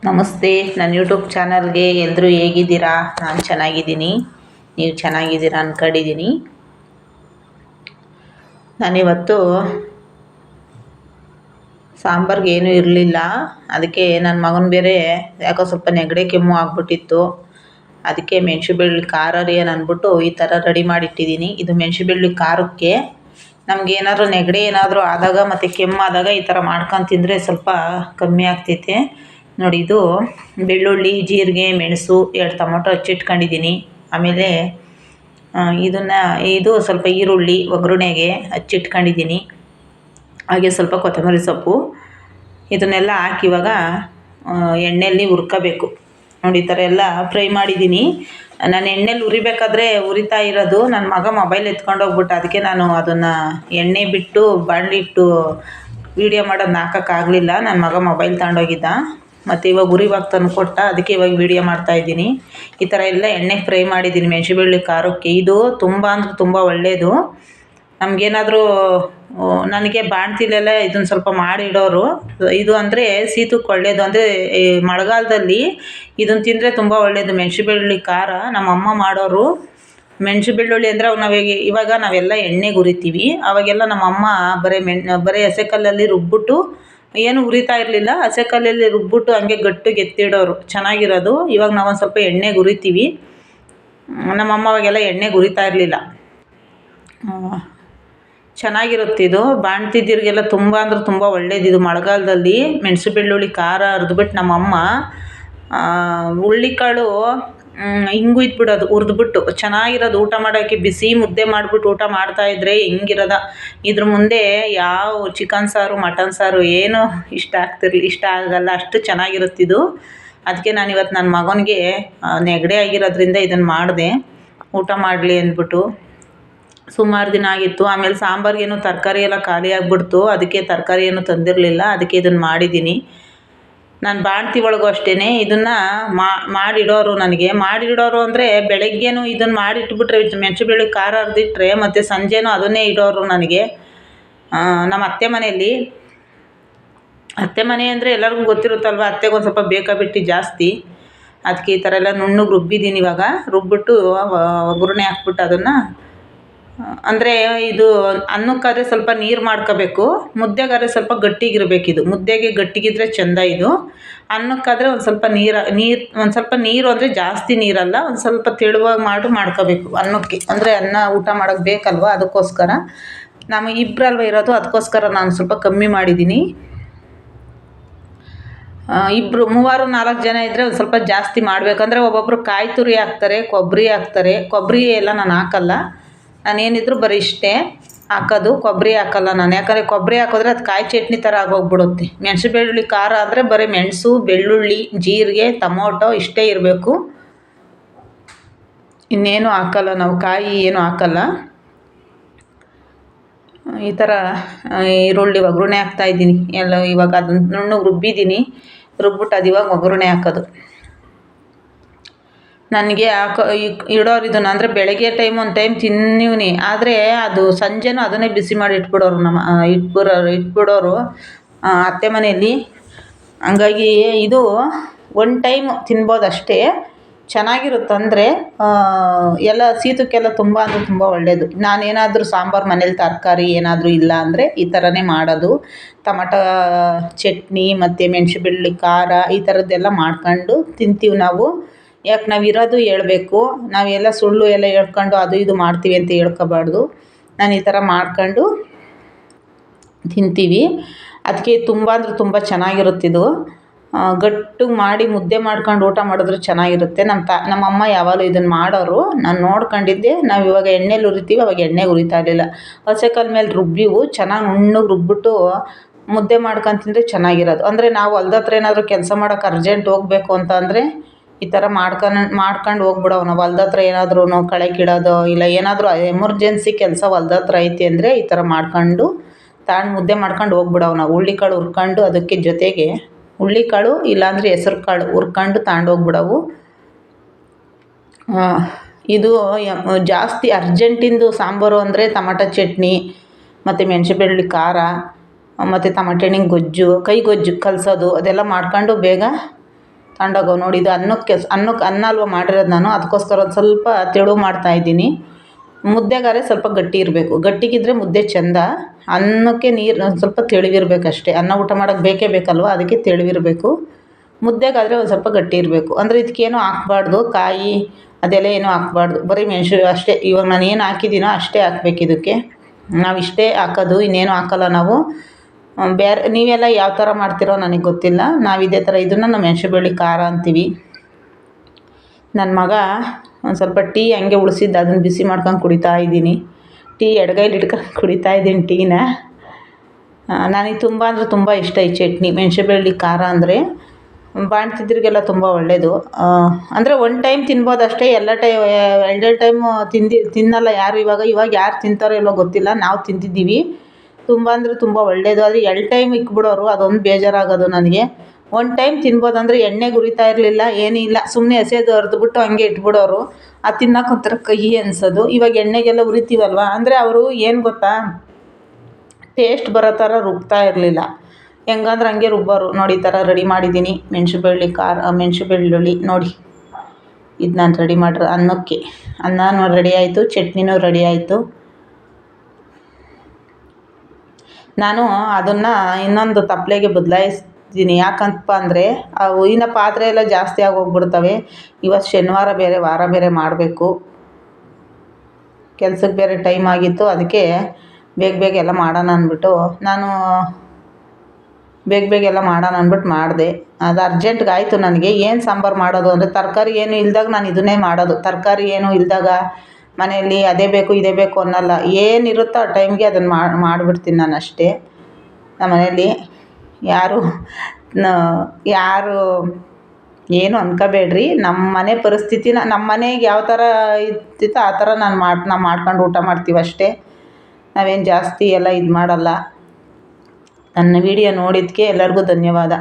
ನಮಸ್ತೆ, ನನ್ನ ಯೂಟ್ಯೂಬ್ ಚಾನಲ್ಗೆ ಎಲ್ಲರೂ ಹೇಗಿದ್ದೀರಾ? ನಾನು ಚೆನ್ನಾಗಿದ್ದೀನಿ. ನೀವು ಚೆನ್ನಾಗಿದ್ದೀರಾ ಅಂದ್ಕೊಂಡಿದ್ದೀನಿ. ನಾನಿವತ್ತು ಸಾಂಬಾರ್ಗೆ ಏನೂ ಇರಲಿಲ್ಲ. ಅದಕ್ಕೆ ನನ್ನ ಮಗನ ಬೇರೆ ಯಾಕೋ ಸ್ವಲ್ಪ ನೆಗಡಿ ಕೆಮ್ಮು ಆಗ್ಬಿಟ್ಟಿತ್ತು. ಅದಕ್ಕೆ ಮೆಣಸು ಬೆಳ್ಳುಳ್ಳಿ ಖಾರ ರೀ ಅಂದ್ಬಿಟ್ಟು ಈ ಥರ ರೆಡಿ ಮಾಡಿಟ್ಟಿದ್ದೀನಿ. ಇದು ಮೆಣಸು ಬೆಳ್ಳುಳ್ಳಿ ಖಾರಕ್ಕೆ ನಮಗೇನಾದ್ರೂ ನೆಗಡಿ ಏನಾದರೂ ಆದಾಗ ಮತ್ತು ಕೆಮ್ಮಾದಾಗ ಈ ಥರ ಮಾಡ್ಕೊಂಡು ತಿಂದರೆ ಸ್ವಲ್ಪ ಕಮ್ಮಿ ಆಗ್ತೈತೆ. ನೋಡಿ, ಇದು ಬೆಳ್ಳುಳ್ಳಿ, ಜೀರಿಗೆ, ಮೆಣಸು, 2 ಟೊಮೊಟೊ ಹಚ್ಚಿಟ್ಕೊಂಡಿದ್ದೀನಿ. ಆಮೇಲೆ ಇದು ಸ್ವಲ್ಪ ಈರುಳ್ಳಿ ಒಗ್ಗರಣೆಗೆ ಹಚ್ಚಿಟ್ಕೊಂಡಿದ್ದೀನಿ. ಹಾಗೆ ಸ್ವಲ್ಪ ಕೊತ್ತಂಬರಿ ಸೊಪ್ಪು ಇದನ್ನೆಲ್ಲ ಹಾಕಿ ಇವಾಗ ಎಣ್ಣೆಯಲ್ಲಿ ಹುರ್ಕೋಬೇಕು. ನೋಡಿ, ಈ ಥರ ಎಲ್ಲ ಫ್ರೈ ಮಾಡಿದ್ದೀನಿ. ನಾನು ಎಣ್ಣೆಲಿ ಹುರಿಬೇಕಾದ್ರೆ ಹುರಿತಾ ಇರೋದು ನನ್ನ ಮಗ ಮೊಬೈಲ್ ಎತ್ಕೊಂಡು ಹೋಗ್ಬಿಟ್ಟು, ಅದಕ್ಕೆ ನಾನು ಅದನ್ನು ಎಣ್ಣೆ ಬಿಟ್ಟು ಬಾಣಲಿಟ್ಟು ವೀಡಿಯೋ ಮಾಡೋದನ್ನ ಹಾಕೋಕ್ಕಾಗಲಿಲ್ಲ. ನನ್ನ ಮಗ ಮೊಬೈಲ್ ತಗೊಂಡೋಗಿದ್ದ. ಮತ್ತು ಇವಾಗ ಉರಿವಾಗ ತಂದು ಕೊಟ್ಟ, ಅದಕ್ಕೆ ಇವಾಗ ವೀಡಿಯೋ ಮಾಡ್ತಾಯಿದ್ದೀನಿ. ಈ ಥರ ಎಲ್ಲ ಎಣ್ಣೆ ಫ್ರೈ ಮಾಡಿದ್ದೀನಿ ಮೆಣಸು ಬೆಳ್ಳುಳ್ಳಿ ಖಾರಕ್ಕೆ. ಇದು ತುಂಬ ಅಂದರೆ ತುಂಬ ಒಳ್ಳೆಯದು. ನಮಗೇನಾದರೂ ನನಗೆ ಬಾಣ್ತಿಲೆಲ್ಲ ಇದನ್ನು ಸ್ವಲ್ಪ ಮಾಡಿಡೋರು. ಇದು ಅಂದರೆ ಶೀತಕ್ಕೆ ಒಳ್ಳೆಯದು. ಅಂದರೆ ಈ ಮಳೆಗಾಲದಲ್ಲಿ ಇದನ್ನು ತಿಂದರೆ ತುಂಬ ಒಳ್ಳೆಯದು. ಮೆಣಸು ಬೆಳ್ಳುಳ್ಳಿ ಖಾರ ನಮ್ಮಮ್ಮ ಮಾಡೋರು. ಮೆಣಸು ಬೆಳ್ಳುಳ್ಳಿ ಅಂದರೆ ಇವಾಗ ನಾವೆಲ್ಲ ಎಣ್ಣೆಗೆ ಹುರಿತೀವಿ. ಅವಾಗೆಲ್ಲ ನಮ್ಮಮ್ಮ ಬರೀ ಹಸೆ ಕಲ್ಲಲ್ಲಿ ರುಬ್ಬಿಟ್ಟು, ಏನು ಹುರಿತಾ ಇರಲಿಲ್ಲ, ಹಸೆ ಕಲ್ಲಲ್ಲಿ ರುಬ್ಬಿಟ್ಟು ಹಂಗೆ ಗಟ್ಟಿಗೆ ಎತ್ತಿಡೋರು, ಚೆನ್ನಾಗಿರೋದು. ಇವಾಗ ನಾವೊಂದು ಸ್ವಲ್ಪ ಎಣ್ಣೆಗೆ ಹುರಿತೀವಿ. ನಮ್ಮಮ್ಮ ಅವಾಗೆಲ್ಲ ಎಣ್ಣೆಗೆ ಹುರಿತಾ ಇರಲಿಲ್ಲ. ಚೆನ್ನಾಗಿರುತ್ತಿದು. ಬಾಣ್ತಿದ್ದಿರಿಗೆಲ್ಲ ತುಂಬ ಅಂದರೆ ತುಂಬ ಒಳ್ಳೇದಿದು. ಮಳೆಗಾಲದಲ್ಲಿ ಮೆಣಸು ಬೆಳ್ಳುಳ್ಳಿ ಖಾರ ಅರ್ದ್ಬಿಟ್ಟು ನಮ್ಮಮ್ಮ ಹುಳ್ಳಿಕಾಳು ಹಿಂಗೆ ಇದ್ಬಿಡೋದು, ಹುರಿದ್ಬಿಟ್ಟು ಚೆನ್ನಾಗಿರೋದು. ಊಟ ಮಾಡೋಕ್ಕೆ ಬಿಸಿ ಮುದ್ದೆ ಮಾಡಿಬಿಟ್ಟು ಊಟ ಮಾಡ್ತಾಯಿದ್ರೆ ಹೆಂಗಿರೋದ. ಇದ್ರ ಮುಂದೆ ಯಾವ ಚಿಕನ್ ಸಾರು, ಮಟನ್ ಸಾರು ಏನೂ ಇಷ್ಟ ಆಗಲ್ಲ, ಅಷ್ಟು ಚೆನ್ನಾಗಿರುತ್ತಿದು. ಅದಕ್ಕೆ ನಾನಿವತ್ತು ನನ್ನ ಮಗನಿಗೆ ನೆಗಡಿ ಆಗಿರೋದ್ರಿಂದ ಇದನ್ನು ಮಾಡಿದೆ, ಊಟ ಮಾಡಲಿ ಅಂದ್ಬಿಟ್ಟು. ಸುಮಾರು ದಿನ ಆಗಿತ್ತು. ಆಮೇಲೆ ಸಾಂಬಾರಿಗೇನು ತರಕಾರಿ ಎಲ್ಲ ಖಾಲಿ ಆಗಿಬಿಡ್ತು. ಅದಕ್ಕೆ ತರಕಾರಿ ಏನು ತಂದಿರಲಿಲ್ಲ. ಅದಕ್ಕೆ ಇದನ್ನು ಮಾಡಿದ್ದೀನಿ. ನಾನು ಬಾಣ್ತಿ ಒಳಗೂ ಅಷ್ಟೇ ಇದನ್ನು ಮಾಡಿಡೋರು. ಮಾಡಿಡೋರು ಅಂದರೆ ಬೆಳಗ್ಗೆನೂ ಇದನ್ನು ಮಾಡಿಟ್ಬಿಟ್ರೆ ಮೆಣಸು ಬೆಳ್ಳುಳ್ಳಿ ಖಾರ ಅರ್ದಿಟ್ರೆ ಮತ್ತು ಸಂಜೆನೂ ಅದನ್ನೇ ಇಡೋರು ನನಗೆ. ನಮ್ಮ ಅತ್ತೆ ಮನೆಯಲ್ಲಿ, ಅತ್ತೆ ಮನೆ ಅಂದರೆ ಎಲ್ಲರಿಗೂ ಗೊತ್ತಿರುತ್ತಲ್ವ, ಅತ್ತೆಗೊಂದು ಸ್ವಲ್ಪ ಬೇಕಾಬಿಟ್ಟು ಜಾಸ್ತಿ. ಅದಕ್ಕೆ ಈ ಥರ ಎಲ್ಲ ನುಣ್ಣಗೆ ರುಬ್ಬಿದ್ದೀನಿ. ಇವಾಗ ರುಬ್ಬಿಟ್ಟು ಒಗ್ಗರಣೆ ಹಾಕ್ಬಿಟ್ಟು ಅದನ್ನು, ಅಂದರೆ ಇದು ಅನ್ನಕ್ಕಾದರೆ ಸ್ವಲ್ಪ ನೀರು ಮಾಡ್ಕೋಬೇಕು, ಮುದ್ದೆಗಾದ್ರೆ ಸ್ವಲ್ಪ ಗಟ್ಟಿಗಿರಬೇಕಿದು. ಮುದ್ದೆಗೆ ಗಟ್ಟಿಗಿದ್ರೆ ಚೆಂದ ಇದು. ಅನ್ನಕ್ಕಾದರೆ ಒಂದು ಸ್ವಲ್ಪ ಒಂದು ಸ್ವಲ್ಪ ನೀರು ಅಂದರೆ ಜಾಸ್ತಿ ನೀರಲ್ಲ, ಒಂದು ಸ್ವಲ್ಪ ತೆಳುವಾಗಿ ಮಾಡ್ಕೋಬೇಕು ಅನ್ನಕ್ಕೆ. ಅಂದರೆ ಅನ್ನ ಊಟ ಮಾಡೋಕ್ಕೆ ಬೇಕಲ್ವ, ಅದಕ್ಕೋಸ್ಕರ. ನಾವು ಇಬ್ಬರಲ್ವ ಇರೋದು, ಅದಕ್ಕೋಸ್ಕರ ನಾನು ಸ್ವಲ್ಪ ಕಮ್ಮಿ ಮಾಡಿದ್ದೀನಿ. 2, 3, 4 ಜನ ಇದ್ದರೆ ಒಂದು ಸ್ವಲ್ಪ ಜಾಸ್ತಿ ಮಾಡಬೇಕಂದ್ರೆ ಒಬ್ಬೊಬ್ಬರು ಕಾಯಿ ತುರಿ ಹಾಕ್ತಾರೆ, ಕೊಬ್ಬರಿ ಹಾಕ್ತಾರೆ. ಕೊಬ್ಬರಿ ಎಲ್ಲ ನಾನು ಹಾಕಲ್ಲ. ನಾನೇನಿದ್ರು ಬರೀ ಇಷ್ಟೇ ಹಾಕೋದು, ಕೊಬ್ಬರಿ ಹಾಕಲ್ಲ ನಾನು. ಯಾಕಂದರೆ ಕೊಬ್ಬರಿ ಹಾಕಿದ್ರೆ ಅದು ಕಾಯಿ ಚಟ್ನಿ ಥರ ಆಗೋಗ್ಬಿಡುತ್ತೆ. ಮೆಣಸು ಬೆಳ್ಳುಳ್ಳಿ ಖಾರ ಅಂದರೆ ಬರೀ ಮೆಣಸು, ಬೆಳ್ಳುಳ್ಳಿ, ಜೀರಿಗೆ, ಟೊಮೊಟೊ ಇಷ್ಟೇ ಇರಬೇಕು, ಇನ್ನೇನು ಹಾಕಲ್ಲ ನಾವು, ಕಾಯಿ ಏನು ಹಾಕಲ್ಲ. ಈ ಥರ ಈರುಳ್ಳಿ ಒಗ್ಗರಣೆ ಹಾಕ್ತಾಯಿದ್ದೀನಿ ಎಲ್ಲ. ಇವಾಗ ಅದನ್ನು ನುಣ್ಣಗೆ ರುಬ್ಬಿದ್ದೀನಿ. ರುಬ್ಬಿಟ್ಟು ಅದು ಇವಾಗ ಒಗ್ಗರಣೆ ಹಾಕೋದು. ನನಗೆ ಇಡೋರು ಇದನ್ನು ಅಂದರೆ ಬೆಳಗ್ಗೆ ಒಂದು ಟೈಮ್ ತಿನ್ನೀವ್ನಿ, ಆದರೆ ಅದು ಸಂಜೆನೂ ಅದನ್ನೇ ಬಿಸಿ ಮಾಡಿ ಇಟ್ಬಿಡೋರು ಅತ್ತೆ ಮನೆಯಲ್ಲಿ. ಹಂಗಾಗಿ ಇದು ಒಂದು ಟೈಮ್ ತಿನ್ಬೋದು ಅಷ್ಟೇ, ಚೆನ್ನಾಗಿರುತ್ತೆ. ಅಂದರೆ ಎಲ್ಲ ಶೀತಕ್ಕೆಲ್ಲ ತುಂಬ ಅಂದರೆ ತುಂಬ ಒಳ್ಳೆಯದು. ನಾನೇನಾದರೂ ಸಾಂಬಾರು ಮನೇಲಿ ತರಕಾರಿ ಏನಾದರೂ ಇಲ್ಲ ಅಂದರೆ ಈ ಥರನೇ ಮಾಡೋದು. ಟೊಮಟೊ ಚಟ್ನಿ ಮತ್ತು ಮೆಣಸು ಬೆಳ್ಳುಳ್ಳಿ ಖಾರ ಈ ಥರದ್ದೆಲ್ಲ ಮಾಡ್ಕೊಂಡು ತಿಂತೀವಿ ನಾವು. ಯಾಕೆ ನಾವು ಇರೋದು ಹೇಳ್ಬೇಕು, ನಾವೆಲ್ಲ ಸುಳ್ಳು ಎಲ್ಲ ಹೇಳ್ಕೊಂಡು ಅದು ಇದು ಮಾಡ್ತೀವಿ ಅಂತ ಹೇಳ್ಕೊಬಾರ್ದು. ನಾನು ಈ ಥರ ಮಾಡ್ಕೊಂಡು ತಿಂತೀವಿ. ಅದಕ್ಕೆ ತುಂಬ ಅಂದರೆ ತುಂಬ ಚೆನ್ನಾಗಿರುತ್ತಿದು. ಗಟ್ಟಿಗೆ ಮಾಡಿ ಮುದ್ದೆ ಮಾಡ್ಕೊಂಡು ಊಟ ಮಾಡಿದ್ರೆ ಚೆನ್ನಾಗಿರುತ್ತೆ. ನಮ್ಮಮ್ಮ ಯಾವಾಗಲೂ ಇದನ್ನು ಮಾಡೋರು, ನಾನು ನೋಡ್ಕೊಂಡಿದ್ದೆ. ನಾವು ಇವಾಗ ಎಣ್ಣೆಲಿ ಹುರಿತೀವಿ, ಅವಾಗ ಎಣ್ಣೆಗೆ ಹುರಿತಾ ಇರಲಿಲ್ಲ. ಹಸೆ ಕಲ್ಲ ಮೇಲೆ ರುಬ್ಬಿವು ಚೆನ್ನಾಗಿ ನುಣ್ಣಗೆ ರುಬ್ಬಿಟ್ಟು ಮುದ್ದೆ ಮಾಡ್ಕೊಂಡು ತಿಂದರೆ ಚೆನ್ನಾಗಿರೋದು. ಅಂದರೆ ನಾವು ಹೊಲ್ದ ಹತ್ರ ಏನಾದರೂ ಕೆಲಸ ಮಾಡೋಕೆ ಅರ್ಜೆಂಟ್ ಹೋಗಬೇಕು ಅಂತ ಅಂದರೆ ಈ ಥರ ಮಾಡ್ಕೊಂಡು ಹೋಗ್ಬಿಡೋವು. ನಾವು ಹೊಲ್ದ ಹತ್ರ ಏನಾದ್ರೂ ಕಳೆ ಕೀಳೋದು ಇಲ್ಲ ಏನಾದರೂ ಎಮರ್ಜೆನ್ಸಿ ಕೆಲಸ ಹೊಲ್ದ ಹತ್ರ ಐತಿ ಅಂದರೆ ಈ ಥರ ಮಾಡ್ಕೊಂಡು ಮುದ್ದೆ ಮಾಡ್ಕೊಂಡು ಹೋಗ್ಬಿಡೋವು ನಾವು. ಹುಳ್ಳಿಕಾಳು ಹುರ್ಕೊಂಡು ಅದಕ್ಕೆ ಜೊತೆಗೆ ಹುಳ್ಳಿಕಾಳು ಇಲ್ಲಾಂದರೆ ಹೆಸ್ರು ಕಾಳು ಹುರ್ಕೊಂಡು ಹೋಗ್ಬಿಡೋವು. ಇದು ಜಾಸ್ತಿ ಅರ್ಜೆಂಟಿಂದು ಸಾಂಬಾರು ಅಂದರೆ ಟೊಮಟೊ ಚಟ್ನಿ ಮತ್ತು ಮೆಣಸು ಬೆಳ್ಳುಳ್ಳಿ ಖಾರ ಮತ್ತು ಟೊಮಟೆ ಹಣ್ಣಿನ ಗೊಜ್ಜು, ಕೈ ಗೊಜ್ಜು ಕಲಸೋದು ಅದೆಲ್ಲ ಮಾಡ್ಕೊಂಡು ಬೇಗ ತಗೊಂಡೋಗೋ ನೋಡಿ. ಇದು ಅನ್ನಕ್ಕೆ ಅನ್ನ ಅಲ್ವ ಮಾಡಿರೋದು ನಾನು, ಅದಕ್ಕೋಸ್ಕರ ಒಂದು ಸ್ವಲ್ಪ ತೆಳು ಮಾಡ್ತಾಯಿದ್ದೀನಿ. ಮುದ್ದೆಗಾರೆ ಸ್ವಲ್ಪ ಗಟ್ಟಿ ಇರಬೇಕು, ಗಟ್ಟಿಗಿದ್ರೆ ಮುದ್ದೆ ಚೆಂದ. ಅನ್ನಕ್ಕೆ ನೀರು ಒಂದು ಸ್ವಲ್ಪ ತೆಳುವಿರ್ಬೇಕಷ್ಟೇ. ಅನ್ನ ಊಟ ಮಾಡೋಕ್ಕೆ ಬೇಕೇ ಬೇಕಲ್ವ, ಅದಕ್ಕೆ ತೆಳುವಿರಬೇಕು. ಮುದ್ದೆಗಾದರೆ ಒಂದು ಸ್ವಲ್ಪ ಗಟ್ಟಿ ಇರಬೇಕು. ಅಂದರೆ ಇದಕ್ಕೇನು ಹಾಕ್ಬಾರ್ದು, ಕಾಯಿ ಅದೆಲ್ಲ ಏನೂ ಹಾಕ್ಬಾರ್ದು, ಬರೀ ಮೆಣಸು ಅಷ್ಟೇ. ಇವಾಗ ನಾನು ಏನು ಹಾಕಿದ್ದೀನೋ ಅಷ್ಟೇ ಹಾಕ್ಬೇಕು ಇದಕ್ಕೆ. ನಾವು ಇಷ್ಟೇ ಹಾಕೋದು, ಇನ್ನೇನು ಹಾಕಲ್ಲ ನಾವು. ಬೇರೆ ನೀವೆಲ್ಲ ಯಾವ ಥರ ಮಾಡ್ತೀರೋ ನನಗೆ ಗೊತ್ತಿಲ್ಲ. ನಾವು ಇದೇ ಥರ ಇದನ್ನು ನಾವು ಮೆಣಸು ಬೆಳ್ಳಿ ಖಾರ ಅಂತೀವಿ. ನನ್ನ ಮಗ ಒಂದು ಸ್ವಲ್ಪ ಟೀ ಹಂಗೆ ಉಳಿಸಿದ್ದು, ಅದನ್ನು ಬಿಸಿ ಮಾಡ್ಕೊಂಡು ಕುಡಿತಾ ಇದ್ದೀನಿ. ಟೀ ಎಡಗೈಲಿ ಇಟ್ಕೊಂಡು ಕುಡಿತಾ ಇದ್ದೀನಿ ಟೀನ. ನನಗೆ ತುಂಬ ಅಂದರೆ ತುಂಬ ಇಷ್ಟ ಈ ಚಟ್ನಿ, ಮೆಣಸು ಬೆಳ್ಳಿ ಖಾರ ಅಂದರೆ. ಬಾಣ್ತಿದ್ರಿಗೆಲ್ಲ ತುಂಬ ಒಳ್ಳೆಯದು. ಅಂದರೆ ಒನ್ ಟೈಮ್ ತಿನ್ಬೋದು ಅಷ್ಟೇ, ಎಲ್ಲ ಎರಡೆರಡು ಟೈಮು ತಿನ್ನಲ್ಲ ಯಾರು. ಇವಾಗ ಯಾರು ತಿಂತಾರೋ ಇಲ್ಲೋ ಗೊತ್ತಿಲ್ಲ, ನಾವು ತಿಂತಿದ್ದೀವಿ. ತುಂಬ ಅಂದರೆ ತುಂಬ ಒಳ್ಳೆಯದು. ಆದರೆ 2 ಟೈಮ್ ಇಕ್ಬಿಡೋರು, ಅದೊಂದು ಬೇಜಾರಾಗೋದು ನನಗೆ. 1 ಟೈಮ್ ತಿನ್ಬೋದು. ಅಂದರೆ ಎಣ್ಣೆಗೆ ಉರಿತಾ ಇರಲಿಲ್ಲ, ಏನೂ ಇಲ್ಲ, ಸುಮ್ಮನೆ ಹಸಿದು ಅರ್ದ್ಬಿಟ್ಟು ಹಂಗೆ ಇಟ್ಬಿಡೋರು. ಅದು ತಿನ್ನೋಕೆ ಒಂಥರ ಕಹಿ ಅನಿಸೋದು. ಇವಾಗ ಎಣ್ಣೆಗೆಲ್ಲ ಉರಿತೀವಲ್ವ, ಅಂದರೆ ಅವರು ಏನು ಗೊತ್ತಾ, ಟೇಸ್ಟ್ ಬರೋ ಥರ ರುಬ್ತಾ ಇರಲಿಲ್ಲ, ಹೆಂಗಂದ್ರೆ ಹಂಗೆ ರುಬ್ಬೋರು. ನೋಡಿ ಈ ಥರ ರೆಡಿ ಮಾಡಿದ್ದೀನಿ ಮೆಣಸು ಬೆಳ್ಳುಳ್ಳಿ ನೋಡಿ. ಇದು ನಾನು ರೆಡಿ ಮಾಡಿರೋ ಅನ್ನಕ್ಕೆ. ಅನ್ನನೂ ರೆಡಿ ಆಯಿತು, ಚಟ್ನಿನೂ ರೆಡಿ ಆಯಿತು. ನಾನು ಅದನ್ನು ಇನ್ನೊಂದು ತಪ್ಪಲೆಗೆ ಬದಲಾಯಿಸ್ತೀನಿ. ಯಾಕಂತಪ್ಪ ಅಂದರೆ ಅವು ಇನ್ನು ಪಾತ್ರೆ ಎಲ್ಲ ಜಾಸ್ತಿ ಆಗೋಗ್ಬಿಡ್ತವೆ. ಇವತ್ತು ಶನಿವಾರ ಬೇರೆ, ವಾರ ಬೇರೆ ಮಾಡಬೇಕು, ಕೆಲ್ಸಕ್ಕೆ ಬೇರೆ ಟೈಮ್ ಆಗಿತ್ತು. ಅದಕ್ಕೆ ಬೇಗ ಎಲ್ಲ ಮಾಡೋಣ ಅಂದ್ಬಿಟ್ಟು ನಾನು ಬೇಗ ಎಲ್ಲ ಮಾಡೋಣ ಅಂದ್ಬಿಟ್ಟು ಮಾಡಿದೆ. ಅದು ಅರ್ಜೆಂಟ್ಗೆ ಆಯಿತು ನನಗೆ. ಏನು ಸಾಂಬಾರು ಮಾಡೋದು ಅಂದರೆ, ತರಕಾರಿ ಏನು ಇಲ್ದಾಗ ನಾನು ಇದನ್ನೇ ಮಾಡೋದು. ತರಕಾರಿ ಏನು ಇಲ್ದಾಗ ಮನೆಯಲ್ಲಿ ಅದೇ ಬೇಕು ಇದೇ ಬೇಕು ಅನ್ನಲ್ಲ, ಏನಿರುತ್ತೋ ಆ ಟೈಮ್ಗೆ ಅದನ್ನು ಮಾಡಿಬಿಡ್ತೀನಿ ನಾನು ಅಷ್ಟೇ. ನಮ್ಮ ಮನೆಯಲ್ಲಿ ಯಾರು ಏನು ಅನ್ಕೋಬೇಡ್ರಿ. ನಮ್ಮ ಮನೆ ಪರಿಸ್ಥಿತಿನ, ನಮ್ಮ ಮನೆಗೆ ಯಾವ ಥರ ಇರ್ತಿತ್ತೋ ಆ ಥರ ನಾವು ಮಾಡ್ಕೊಂಡು ಊಟ ಮಾಡ್ತೀವಿ ಅಷ್ಟೇ. ನಾವೇನು ಜಾಸ್ತಿ ಎಲ್ಲ ಇದು ಮಾಡಲ್ಲ. ನನ್ನ ವಿಡಿಯೋ ನೋಡಿದ್ದಕ್ಕೆ ಎಲ್ಲರಿಗೂ ಧನ್ಯವಾದ.